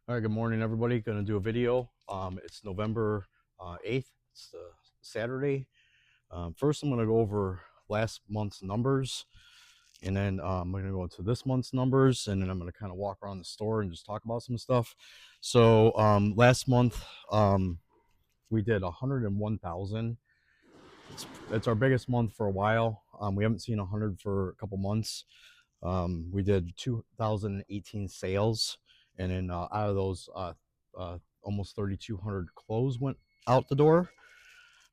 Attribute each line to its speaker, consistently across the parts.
Speaker 1: All right, good morning, everybody. Going to do a video. It's November 8th. It's Saturday. First, I'm going to go over last month's numbers, and then I'm going to go into this month's numbers, and then I'm going to kind of walk around the store and just talk about some stuff. So last month, we did 101,000. It's our biggest month for a while. We haven't seen 100 for a couple months. We did 2018 sales, and then out of those, almost 3,200 clothes went out the door.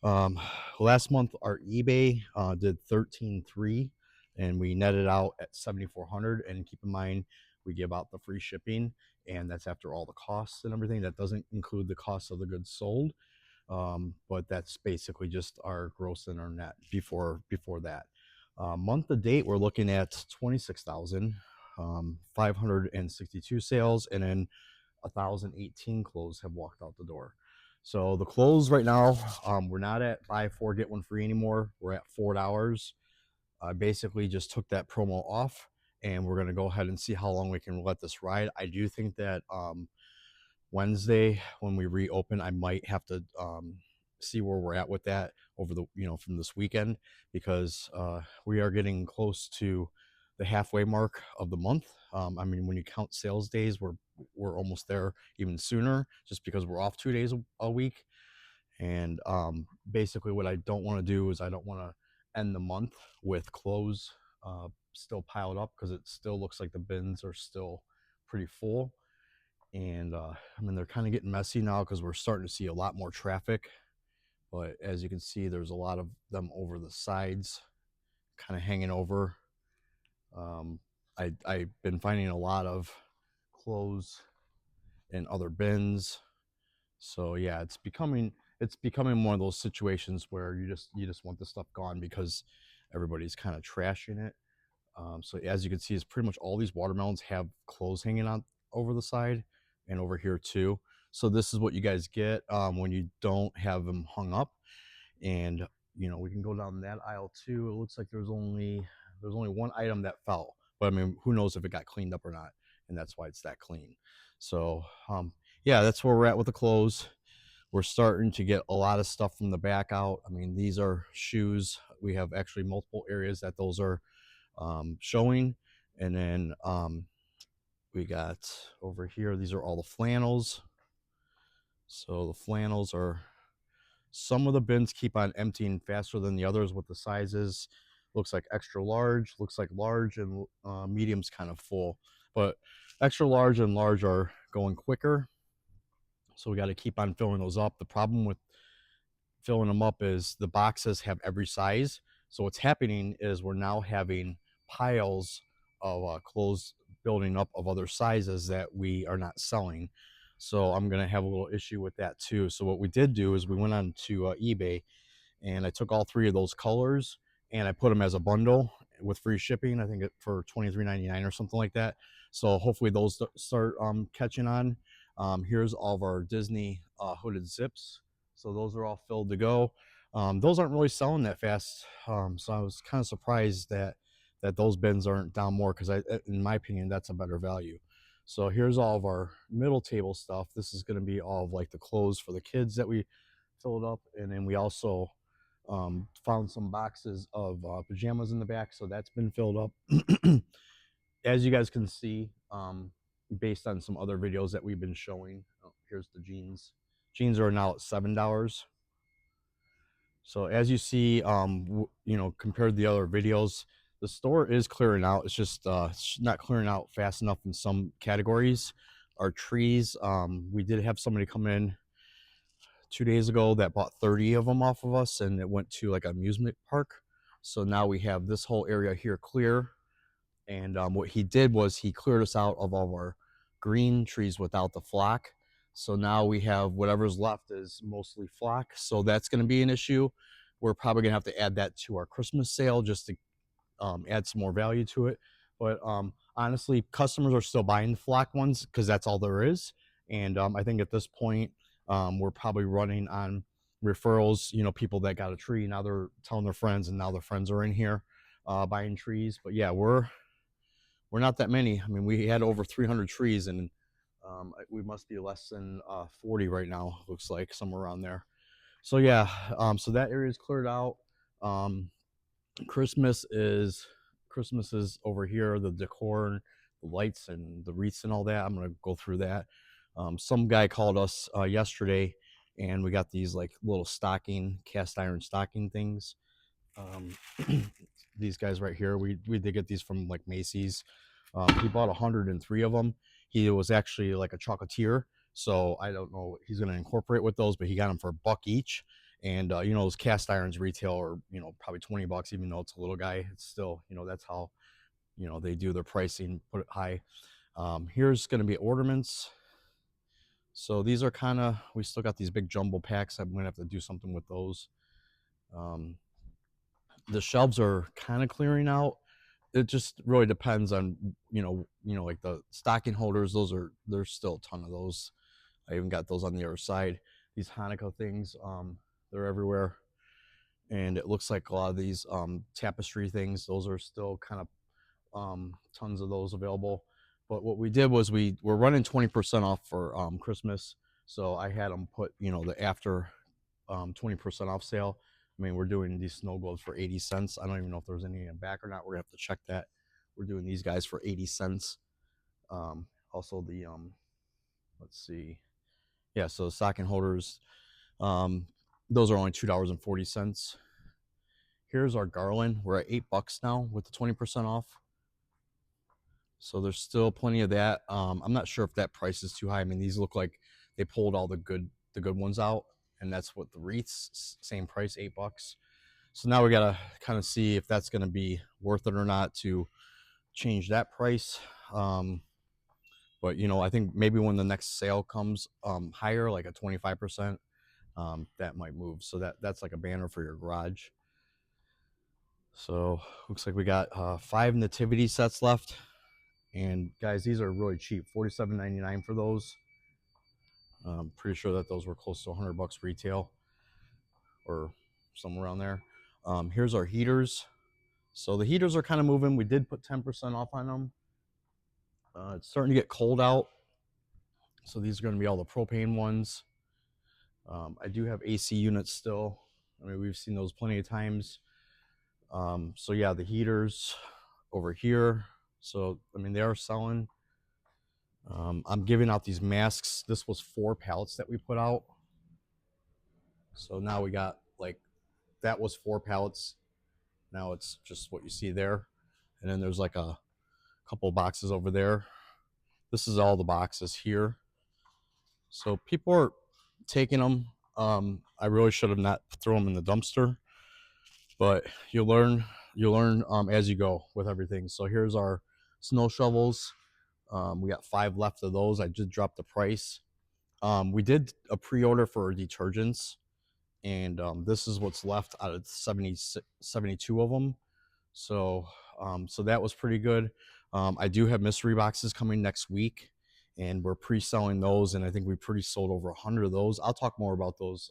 Speaker 1: Last month, our eBay did 13.3, and we netted out at 7,400. And keep in mind, we give out the free shipping, and that's after all the costs and everything. That doesn't include the cost of the goods sold, but that's basically just our gross and our net before that. Month to date, we're looking at 26,562 sales, and then 1,018 clothes have walked out the door. So the clothes right now, we're not at buy four get one free anymore. We're at $4. I basically just took that promo off, and we're going to go ahead and see how long we can let this ride. I do think that Wednesday, when we reopen, I might have to see where we're at with that over the from this weekend, because we are getting close to the halfway mark of the month. I mean, when you count sales days, we're almost there, even sooner, just because we're off 2 days a week. And basically, what I don't want to do is I don't want to end the month with clothes still piled up, because it still looks like the bins are still pretty full. And I mean, they're kind of getting messy now because we're starting to see a lot more traffic. But as you can see, there's a lot of them over the sides, kind of hanging over. I've been finding a lot of clothes in other bins. So yeah, it's becoming one of those situations where you just want the stuff gone, because everybody's kind of trashing it. So as you can see, it's pretty much all these watermelons have clothes hanging on over the side and over here too. So this is what you guys get when you don't have them hung up. And we can go down that aisle too. It looks like there's only one item that fell, but I mean, who knows if it got cleaned up or not, and that's why it's that clean. So yeah, that's where we're at with the clothes. We're starting to get a lot of stuff from the back out. I mean, these are shoes. We have actually multiple areas that those are showing. And then we got over here, these are all the flannels. So the flannels are, some of the bins keep on emptying faster than the others with the sizes. Looks like extra large, looks like large, and medium's kind of full, but extra large and large are going quicker. So we got to keep on filling those up. The problem with filling them up is the boxes have every size. So what's happening is we're now having piles of clothes building up of other sizes that we are not selling. So I'm going to have a little issue with that too. So what we did do is we went on to eBay, and I took all three of those colors and I put them as a bundle with free shipping. I think for $23.99 or something like that. So hopefully those start catching on. Here's all of our Disney hooded zips. So those are all filled to go. Those aren't really selling that fast. So I was kind of surprised that those bins aren't down more, because in my opinion, that's a better value. So here's all of our middle table stuff. This is going to be all of like the clothes for the kids that we filled up. And then we also found some boxes of pajamas in the back. So that's been filled up. As you guys can see, based on some other videos that we've been showing, here's the jeans. Jeans are now at $7. So as you see, compared to the other videos, the store is clearing out. It's just not clearing out fast enough in some categories. Our trees, we did have somebody come in 2 days ago that bought 30 of them off of us, and it went to like an amusement park. So now we have this whole area here clear. And what he did was he cleared us out of all of our green trees without the flock. So now we have whatever's left is mostly flock. So that's going to be an issue. We're probably going to have to add that to our Christmas sale just to add some more value to it. But honestly, customers are still buying flock ones because that's all there is. And I think at this point, we're probably running on referrals. People that got a tree, now they're telling their friends, and now their friends are in here buying trees. But yeah, we're not that many. I mean, we had over 300 trees, and We must be less than 40 right now, looks like, somewhere around there. So yeah, so that area is cleared out. um, Christmas is Christmas is over here, the decor, the lights, and the wreaths and all that. I'm gonna go through that. Some guy called us yesterday, and we got these like little stocking, cast iron stocking things. Um, these guys right here, we did get these from like Macy's. He bought 103 of them. He was actually like a chocolatier, so I don't know what he's going to incorporate with those, but he got them for $1 each. And you know, those cast irons retail are, you know, probably $20, even though it's a little guy. It's still, you know, that's how, you know, they do their pricing, put it high. Here's going to be ornaments. So these are kind of, we still got these big jumbo packs. I'm going to have to do something with those. Um, the shelves are kind of clearing out. It just really depends on, like the stocking holders. There's still a ton of those. I even got those on the other side. These Hanukkah things, they're everywhere. And it looks like a lot of these tapestry things, those are still kind of tons of those available. But what we did was we're running 20% off for Christmas. So I had them put, the after 20% off sale. I mean, we're doing these snow globes for 80 cents. I don't even know if there's any in the back or not. We're gonna have to check that. We're doing these guys for 80 cents. Also the let's see. Yeah, so stocking holders, um, those are only $2.40. Here's our garland. We're at $8 now with the 20% off. So there's still plenty of that. I'm not sure if that price is too high. I mean, these look like they pulled all the good ones out, and that's what the wreaths, same price, $8. So now we gotta kind of see if that's gonna be worth it or not to change that price. But I think maybe when the next sale comes higher, like a 25%, that might move. So that's like a banner for your garage. So looks like we got 5 nativity sets left. And guys, these are really cheap, $47.99 for those. I'm pretty sure that those were close to $100 retail or somewhere around there. Here's our heaters. So the heaters are kind of moving. We did put 10% off on them. It's starting to get cold out. So these are going to be all the propane ones. I do have AC units still. I mean, we've seen those plenty of times. So yeah, the heaters over here. So, I mean, they are selling. I'm giving out these masks. This was 4 pallets that we put out. So now we got like, that was 4 pallets. Now it's just what you see there. And then there's like a couple boxes over there. This is all the boxes here. So people are taking them. I really should have not thrown them in the dumpster, but you'll learn as you go with everything. So here's our snow shovels. We got 5 left of those. I just dropped the price. We did a pre-order for detergents, and this is what's left out of 72 of them. So so that was pretty good. I do have mystery boxes coming next week, and we're pre-selling those, and I think we pretty sold over 100 of those. I'll talk more about those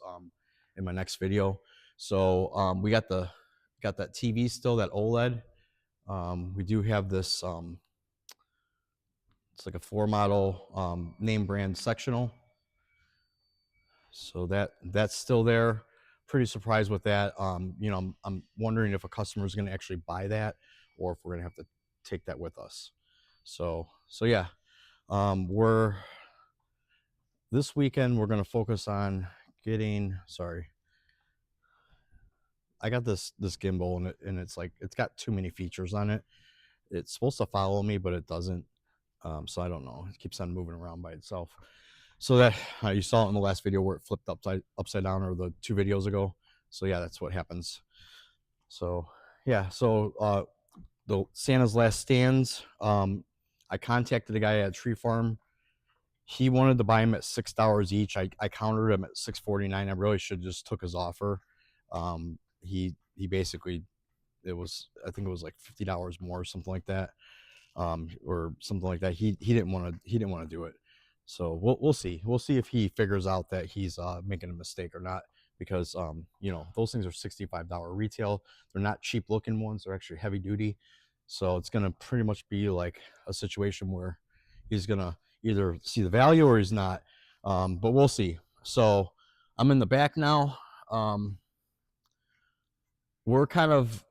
Speaker 1: in my next video. So we got that TV still, that OLED. We do have this it's like a floor model name brand sectional. So that's still there. Pretty surprised with that. I'm wondering if a customer is going to actually buy that, or if we're going to have to take that with us. So yeah, we're this weekend we're going to focus on getting. Sorry, I got this gimbal, and it's like it's got too many features on it. It's supposed to follow me, but it doesn't. So I don't know. It keeps on moving around by itself. So that you saw it in the last video where it flipped upside down, or the 2 videos ago. So yeah, that's what happens. So yeah, so the Santa's Last Stands. I contacted a guy at a tree farm. He wanted to buy them at $6 each. I countered him at $6.49. I really should just took his offer. He basically, I think it was like $50 more or something like that. Or something like that. He didn't want to do it. So we'll see. We'll see if he figures out that he's making a mistake or not, because those things are $65 retail. They're not cheap looking ones. They're actually heavy duty. So it's gonna pretty much be like a situation where he's gonna either see the value or he's not. But we'll see. So I'm in the back now. Um, we're kind of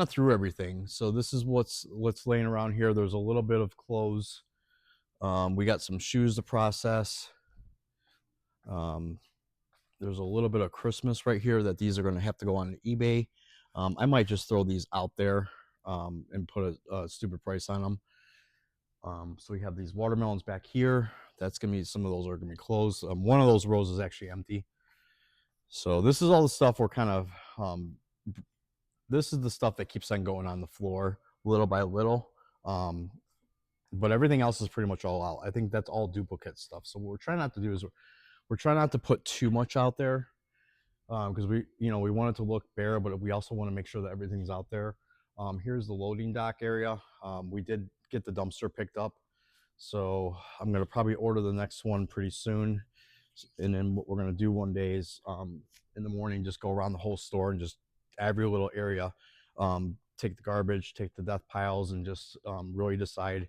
Speaker 1: through everything. So this is what's laying around here. There's a little bit of clothes. We got some shoes to process. Um, there's a little bit of Christmas right here that these are going to have to go on eBay. I might just throw these out there and put a stupid price on them. So we have these watermelons back here. That's going to be, some of those are going to be closed. One of those rows is actually empty. So this is all the stuff we're kind of, this is the stuff that keeps on going on the floor little by little. But everything else is pretty much all out. I think that's all duplicate stuff. So what we're trying not to do is we're trying not to put too much out there, because we want it to look bare, but we also want to make sure that everything's out there. Here's the loading dock area. We did get the dumpster picked up, so I'm going to probably order the next one pretty soon. And then what we're going to do one day is, in the morning, just go around the whole store and just every little area, take the garbage, take the death piles, and just really decide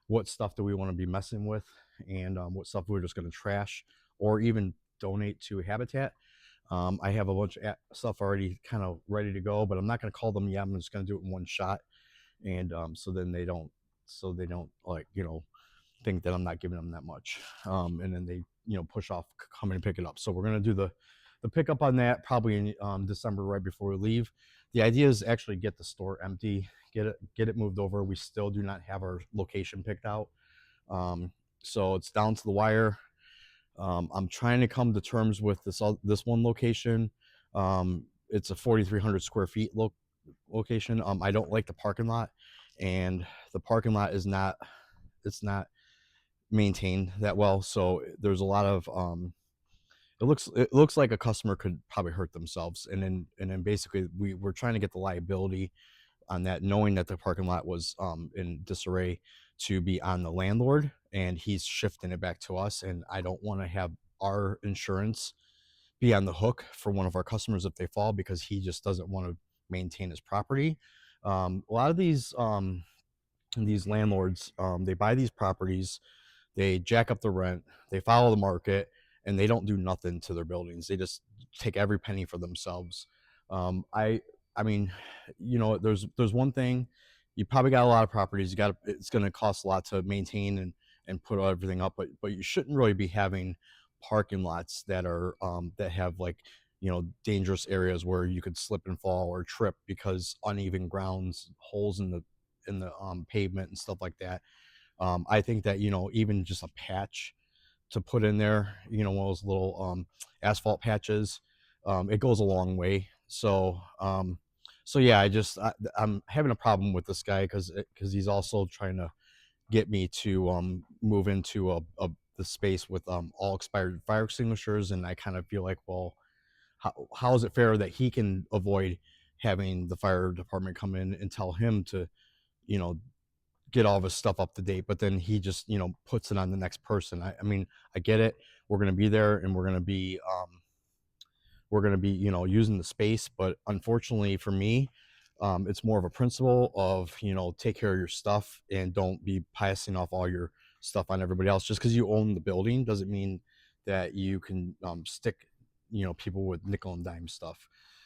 Speaker 1: what stuff do we want to be messing with, and what stuff we're just going to trash or even donate to Habitat. I have a bunch of stuff already kind of ready to go, but I'm not going to call them yet. I'm just going to do it in one shot, and so then they don't like think that I'm not giving them that much, and then they push off coming and pick it up. So we're going to do the pickup on that probably in December, right before we leave. The idea is actually get the store empty, get it moved over. We still do not have our location picked out, so it's down to the wire. I'm trying to come to terms with this one location. It's a 4,300 square feet location. I don't like the parking lot, and the parking lot is not maintained that well. So there's a lot of it looks like a customer could probably hurt themselves, and then basically we're trying to get the liability on that, knowing that the parking lot was in disarray, to be on the landlord, and he's shifting it back to us. And I don't want to have our insurance be on the hook for one of our customers if they fall, because he just doesn't want to maintain his property. A lot of these landlords, they buy these properties, they jack up the rent, they follow the market, and they don't do nothing to their buildings. They just take every penny for themselves. I mean, there's one thing. You probably got a lot of properties. It's going to cost a lot to maintain and put everything up, but you shouldn't really be having parking lots that are that have, like, dangerous areas where you could slip and fall or trip because uneven grounds, holes in the pavement and stuff like that. I think that even just a patch to put in there, one of those little asphalt patches, it goes a long way. So yeah, I'm having a problem with this guy because he's also trying to get me to move into the space with all expired fire extinguishers, and I kind of feel like, well, how is it fair that he can avoid having the fire department come in and tell him to you know get all of his stuff up to date, but then he just puts it on the next person. I mean, I get it. We're going to be there, and we're going to be using the space, but unfortunately for me, it's more of a principle of take care of your stuff and don't be passing off all your stuff on everybody else. Just because you own the building doesn't mean that you can stick people with nickel and dime stuff.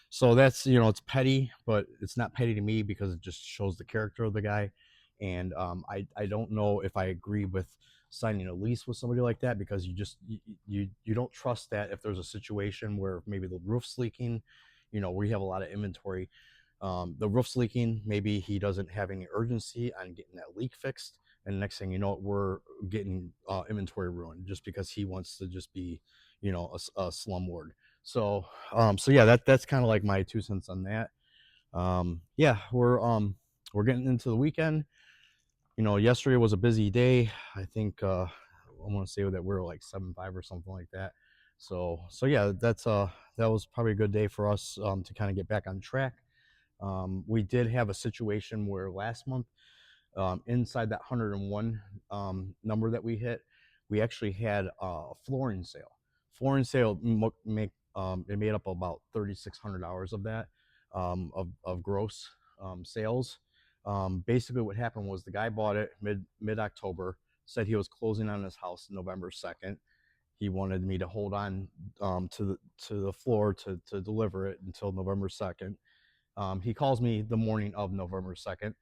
Speaker 1: So that's it's petty, but it's not petty to me because it just shows the character of the guy. And I don't know if I agree with signing a lease with somebody like that, because you don't trust that if there's a situation where maybe the roof's leaking. We have a lot of inventory. The roof's leaking, maybe he doesn't have any urgency on getting that leak fixed, and the next thing you know, we're getting inventory ruined just because he wants to just be a slumlord. So yeah, that's kind of like my 2 cents on that. Yeah, we're getting into the weekend. Yesterday was a busy day. I think I want to say that we're like 7-5 or something like that. So yeah, that was probably a good day for us to kind of get back on track. We did have a situation where last month, inside that 101 number that we hit, we actually had a flooring sale. Flooring sale it made up about $3,600 of that, of gross sales. Basically, what happened was the guy bought it mid October, said he was closing on his house November 2nd. He wanted me to hold on to the floor to deliver it until November 2nd. He calls me the morning of November 2nd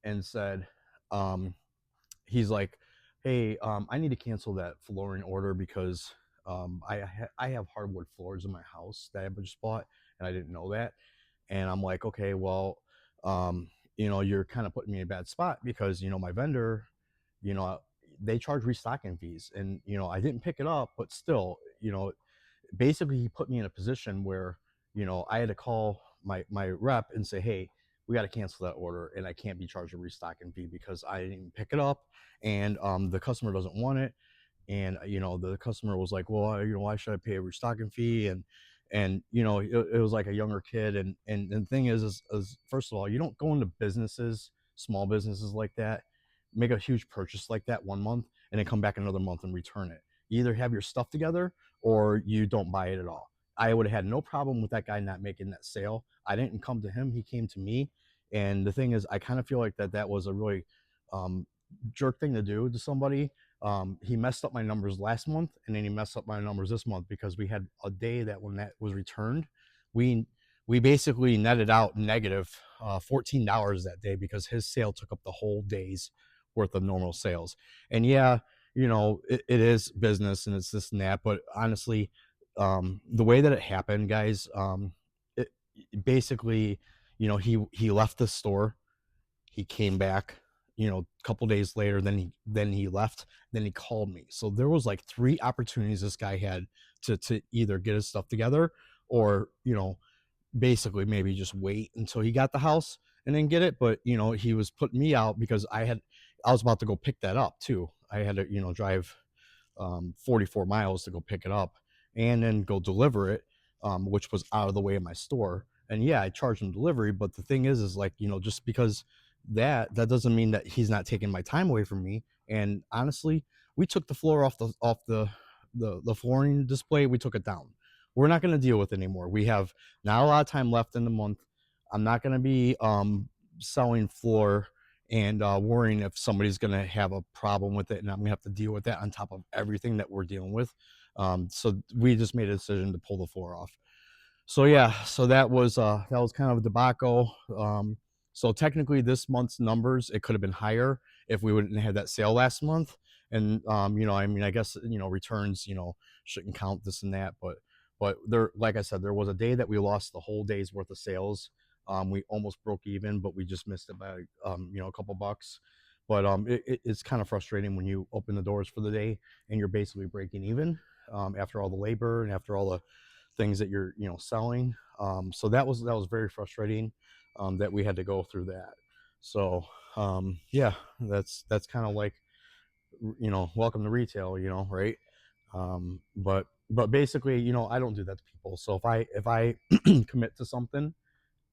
Speaker 1: and said, um, he's like, "Hey, I need to cancel that flooring order because I have hardwood floors in my house that I just bought, and I didn't know that." And I'm like, "Okay, well, um, you're kind of putting me in a bad spot because my vendor, you know, they charge restocking fees, and I didn't pick it up, but still, basically he put me in a position where I had to call my rep and say, hey, we got to cancel that order, and I can't be charged a restocking fee because I didn't even pick it up, and the customer doesn't want it. And the customer was like, well, why should I pay a restocking fee? And it was like a younger kid. And the thing is first of all, you don't go into businesses, small businesses like that, make a huge purchase like that one month and then come back another month and return it. You either have your stuff together or you don't buy it at all. I would have had no problem with that guy not making that sale. I didn't come to him, he came to me. And the thing is, I kind of feel like that was a really um, jerk thing to do to somebody. He messed up my numbers last month, and then he messed up my numbers this month because we had a day that when that was returned, we we basically netted out negative $14 that day because his sale took up the whole day's worth of normal sales. And yeah, it is business and it's this and that, but honestly, the way that it happened, guys, it basically, he left the store, he came back, a couple days later, then he left, then he called me. So there was like three opportunities this guy had to either get his stuff together or basically maybe just wait until he got the house and then get it. But he was putting me out because I was about to go pick that up too. I had to drive 44 miles to go pick it up and then go deliver it, which was out of the way of my store. And yeah, I charged him delivery, but the thing is like, just because that doesn't mean that he's not taking my time away from me. And honestly, we took the floor off the flooring display. We took it down. We're not going to deal with it anymore. We have not a lot of time left in the month. I'm not going to be selling floor and worrying if somebody's going to have a problem with it, and I'm going to have to deal with that on top of everything that we're dealing with. So we just made a decision to pull the floor off. So yeah, so that was kind of a debacle. So technically, this month's numbers, it could have been higher if we wouldn't have that sale last month. And I mean, I guess returns shouldn't count this and that, but there, like I said, there was a day that we lost the whole day's worth of sales. We almost broke even, but we just missed it by a couple bucks. But it's kind of frustrating when you open the doors for the day and you're basically breaking even after all the labor and after all the things that you're selling. So that was very frustrating that we had to go through that. So yeah, that's kind of like welcome to retail, right? But basically, I don't do that to people. So if I commit to something,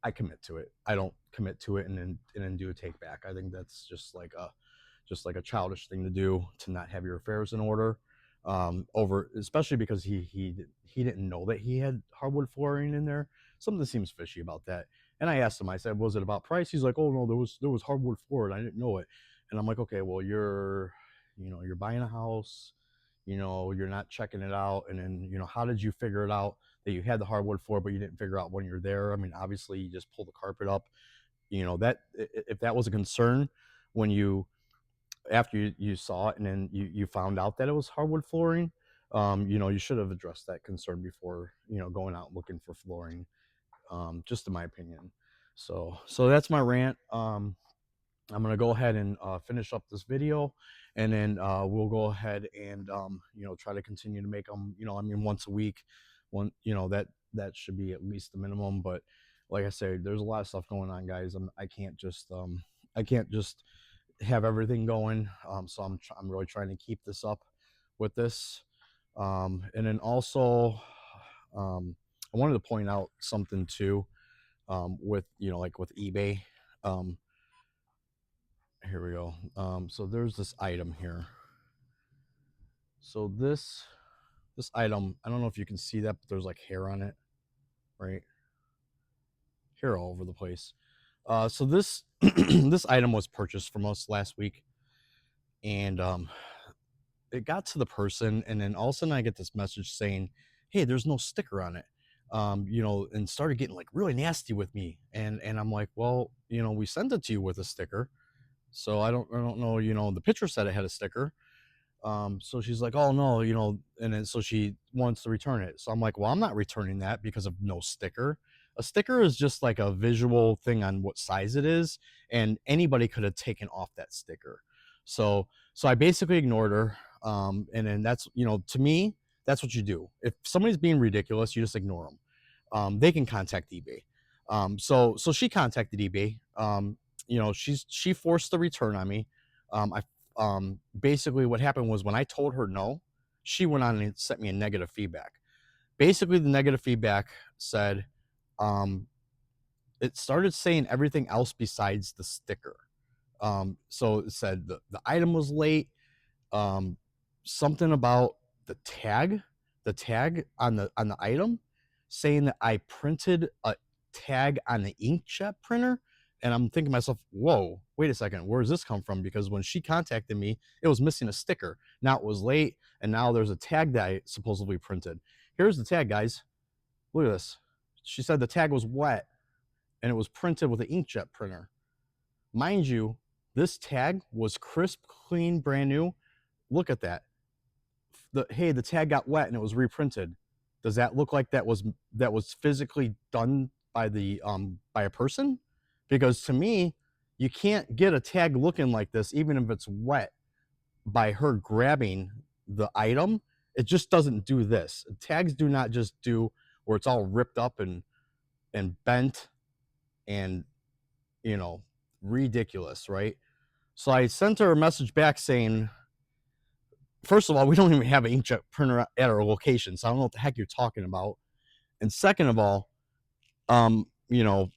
Speaker 1: I commit to it. I don't commit to it and then do a take back. I think that's just like a childish thing to do, to not have your affairs in order. Over, especially because he didn't know that he had hardwood flooring in there. Something seems fishy about that. And I asked him, I said, was it about price? He's like, oh no, there was hardwood floor and I didn't know it. And I'm like, okay, well, you're buying a house, you're not checking it out. And then how did you figure it out that you had the hardwood floor but you didn't figure out when you're there? I mean, obviously you just pull the carpet up. That, if that was a concern when you, after you saw it and then you found out that it was hardwood flooring, you should have addressed that concern before going out looking for flooring, just in my opinion. So that's my rant. I'm gonna go ahead and finish up this video, and then we'll go ahead and try to continue to make them. I mean, once a week, one. That should be at least the minimum. But like I said, there's a lot of stuff going on, guys. I can't just have everything going. So I'm really trying to keep this up with this. And then also, I wanted to point out something too, with like with eBay. Um, Here we go. So there's this item here. So this item, I don't know if you can see that, but there's like hair on it, right? Hair all over the place. So this this item was purchased from us last week. And it got to the person, and then all of a sudden I get this message saying, "Hey, there's no sticker on it." And started getting like really nasty with me. And I'm like, well, we sent it to you with a sticker. So I don't know, the picture said it had a sticker. So she's like, "Oh no," and then so she wants to return it. So I'm like, "Well, I'm not returning that because of no sticker. A sticker is just like a visual thing on what size it is, and anybody could have taken off that sticker." So I basically ignored her. And then that's, to me, that's what you do. If somebody's being ridiculous, you just ignore them. They can contact eBay. So she contacted eBay. She forced the return on me. I Basically what happened was when I told her no, she went on and sent me a negative feedback. Basically, the negative feedback said, um, it started saying everything else besides the sticker. So it said the item was late, um, something about the tag on the item, saying that I printed a tag on the inkjet printer. And I'm thinking to myself, whoa, wait a second, where does this come from? Because when she contacted me, it was missing a sticker. Now it was late, and now there's a tag that I supposedly printed. Here's the tag, guys. Look at this. She said the tag was wet and it was printed with an inkjet printer. Mind you, this tag was crisp, clean, brand new. Look at that. The tag got wet and it was reprinted. Does that look like that was physically done by a person? Because to me, you can't get a tag looking like this even if it's wet by her grabbing the item. It just doesn't do this. Tags do not just do where it's all ripped up and bent and, you know ridiculous, right? So I sent her a message back saying, first of all, we don't even have an inkjet printer at our location, so I don't know what the heck you're talking about. And second of all, um, you know,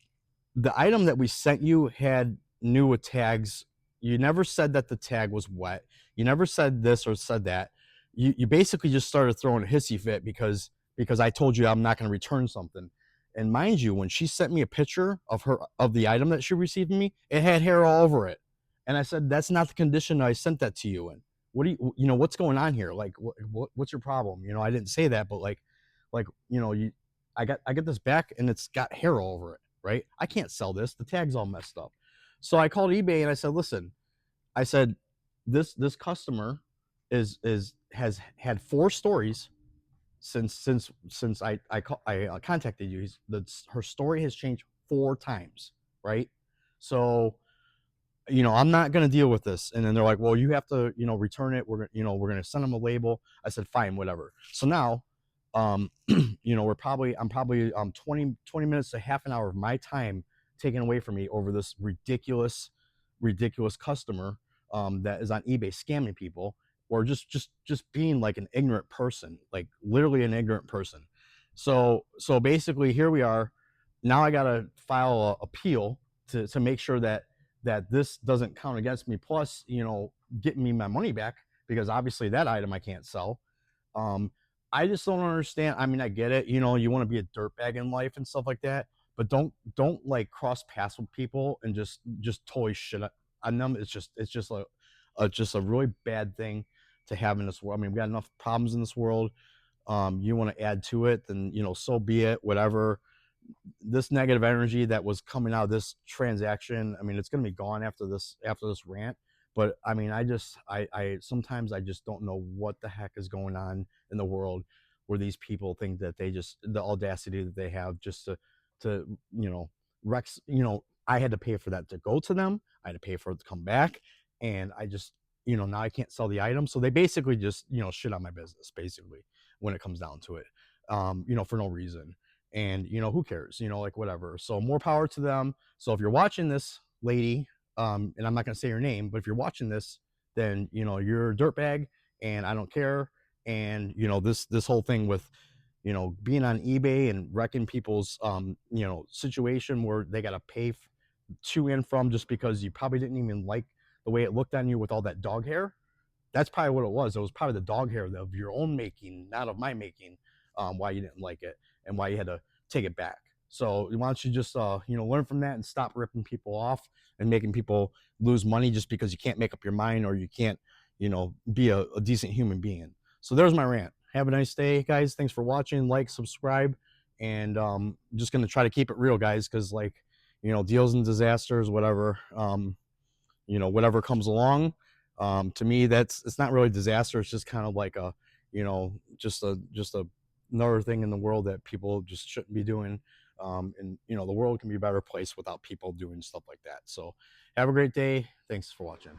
Speaker 1: the item that we sent you had new tags. You never said that the tag was wet. You never said this or said that. You basically just started throwing a hissy fit because I told you I'm not going to return something. And mind you, when she sent me a picture of the item that she received from me, it had hair all over it. And I said, that's not the condition I sent that to you in. What do what's going on here? Like, what's your problem? I didn't say that, but like, I get this back and it's got hair all over it, right? I can't sell this. The tag's all messed up. So I called eBay and I said, listen, I said, this customer has had 4 stories since I contacted you. Her story has changed 4 times, right? So I'm not going to deal with this. And then they're like, well, you have to, return it. We're going to send them a label. I said, fine, whatever. So now, I'm probably 20 minutes to half an hour of my time taken away from me over this ridiculous customer, that is on eBay scamming people, or just being like an ignorant person, like literally an ignorant person. So basically here we are. Now I got to file a appeal to make sure that this doesn't count against me. Plus, getting me my money back, because obviously that item I can't sell. Um, I just don't understand. I mean, I get it. You want to be a dirtbag in life and stuff like that, but don't like cross paths with people and just totally shit on them. It's just a really bad thing to have in this world. I mean, we got enough problems in this world. You want to add to it, then so be it. Whatever. This negative energy that was coming out of this transaction, I mean, it's going to be gone after this rant. But I mean, I sometimes I just don't know what the heck is going on in the world, where these people think that the audacity that they have just to rex. I had to pay for that to go to them. I had to pay for it to come back, and I just now I can't sell the item. So they basically just shit on my business, basically, when it comes down to it, for no reason. And who cares, like, whatever. So more power to them. So if you're watching this, lady, and I'm not going to say your name, but if you're watching this, then you're a dirtbag, and I don't care. And this whole thing with being on eBay and wrecking people's situation where they got to pay to and from, just because you probably didn't even like the way it looked on you with all that dog hair. That's probably what it was. It was probably the dog hair of your own making, not of my making, why you didn't like it and why you had to take it back. So why don't you just learn from that and stop ripping people off and making people lose money just because you can't make up your mind, or you can't be a decent human being. So there's my rant. Have a nice day, guys. Thanks for watching. Like, subscribe, and just gonna try to keep it real, guys, because like deals and disasters, whatever. Whatever comes along. To me, it's not really disaster. It's just kind of like a, just a another thing in the world that people just shouldn't be doing. And the world can be a better place without people doing stuff like that. So have a great day. Thanks for watching.